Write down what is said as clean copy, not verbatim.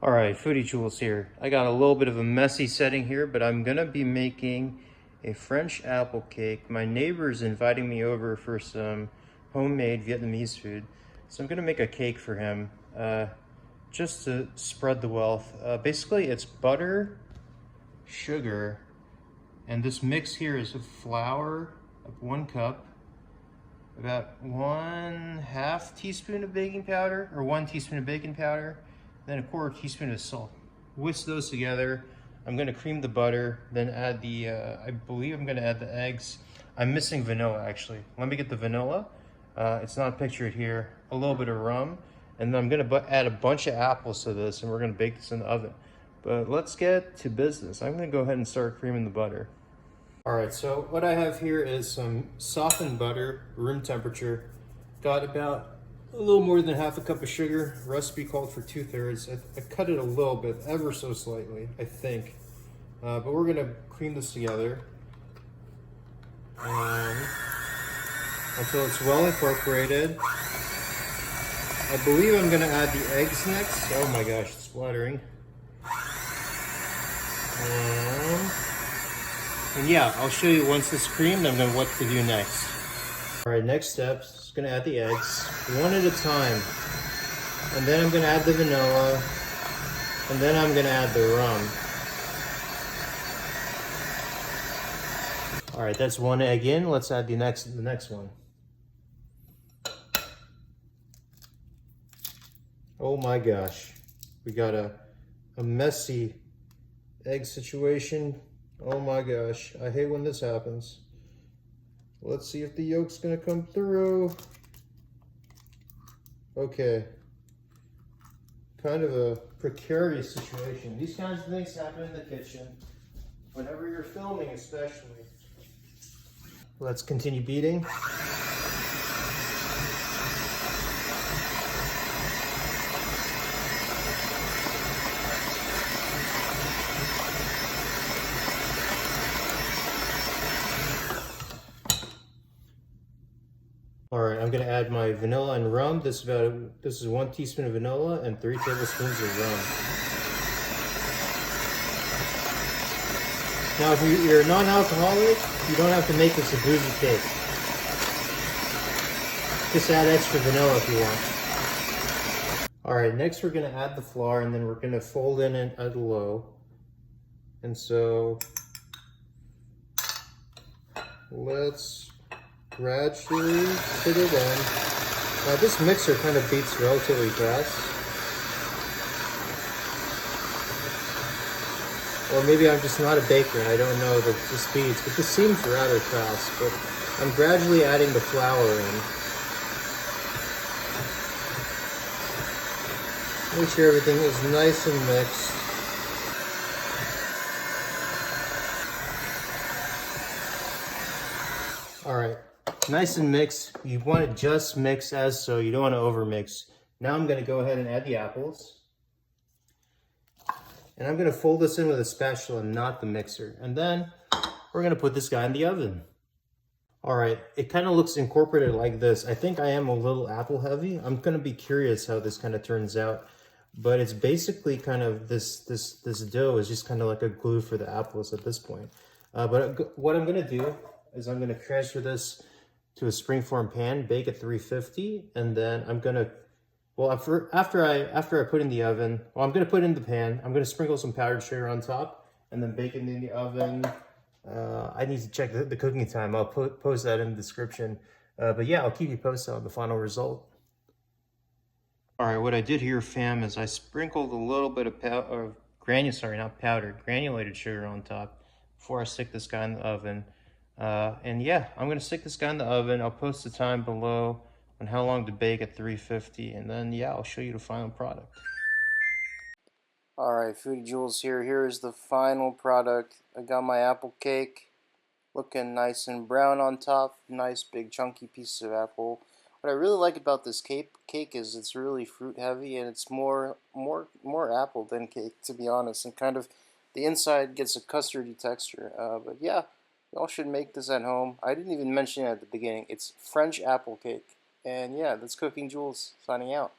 All right, Foodie Jules here. I got a little bit of a messy setting here, but I'm gonna be making a French apple cake. My neighbor's inviting me over for some homemade Vietnamese food. So I'm gonna make a cake for him, just to spread the wealth. Basically, it's butter, sugar, and this mix here is of flour of 1 cup, about 1/2 teaspoon of baking powder, or 1 teaspoon of baking powder, then 1/4 teaspoon of salt. Whisk those together. I'm gonna cream the butter, then add the, I believe I'm gonna add the eggs. I'm missing vanilla actually. Let me get the vanilla. It's not pictured here. A little bit of rum, and then I'm gonna add a bunch of apples to this, and we're gonna bake this in the oven. But let's get to business. I'm gonna go ahead and start creaming the butter. All right, so what I have here is some softened butter, room temperature. Got about a little more than 1/2 cup of sugar. Recipe called for 2/3. I cut it a little bit, ever so slightly, I think. But we're gonna cream this together until it's well incorporated. I believe I'm gonna add the eggs next. Oh my gosh, it's splattering. And yeah, I'll show you once it's creamed, I'm gonna what to do next. All right, next step, just gonna add the eggs, one at a time. And then I'm gonna add the vanilla, and then I'm gonna add the rum. All right, that's one egg in. Let's add the next one. Oh my gosh, we got a messy egg situation. Oh my gosh, I hate when this happens. Let's see if the yolk's gonna come through. Okay. Kind of a precarious situation. These kinds of things happen in the kitchen, whenever you're filming especially. Let's continue beating. All right, I'm gonna add my vanilla and rum. This is 1 teaspoon of vanilla and 3 tablespoons of rum. Now, if you're non-alcoholic, you don't have to make this a boozy cake. Just add extra vanilla if you want. All right, next we're gonna add the flour, and then we're gonna fold in it at low. And so let's gradually put it in. Now this mixer kind of beats relatively fast. Or maybe I'm just not a baker and I don't know the speeds, but this seems rather fast. But I'm gradually adding the flour in. Make sure everything is nice and mixed. All right. Nice and mixed. You want to just mix as so. You don't want to over mix. Now I'm going to go ahead and add the apples. And I'm going to fold this in with a spatula, not the mixer. And then we're going to put this guy in the oven. All right, it kind of looks incorporated like this. I think I am a little apple heavy. I'm going to be curious how this kind of turns out. But it's basically kind of this dough is just kind of like a glue for the apples at this point. But what I'm going to do is I'm going to transfer this to a springform pan, bake at 350, and then I'm gonna, well, after I put in the oven, well, I'm gonna put in the pan, I'm gonna sprinkle some powdered sugar on top, and then bake it in the oven. I need to check the cooking time. I'll post that in the description. But yeah, I'll keep you posted on the final result. All right, what I did here, fam, is I sprinkled a little bit of granulated sugar on top before I stick this guy in the oven. And yeah, I'm gonna stick this guy in the oven. I'll post the time below on how long to bake at 350, and then yeah, I'll show you the final product. All right, Foodie Jules here. Here is the final product. I got my apple cake, looking nice and brown on top. Nice big chunky pieces of apple. What I really like about this cake is it's really fruit heavy, and it's more apple than cake, to be honest. And kind of the inside gets a custardy texture. But yeah. Y'all should make this at home. I didn't even mention it at the beginning. It's French apple cake. And yeah, that's Cooking Jules signing out.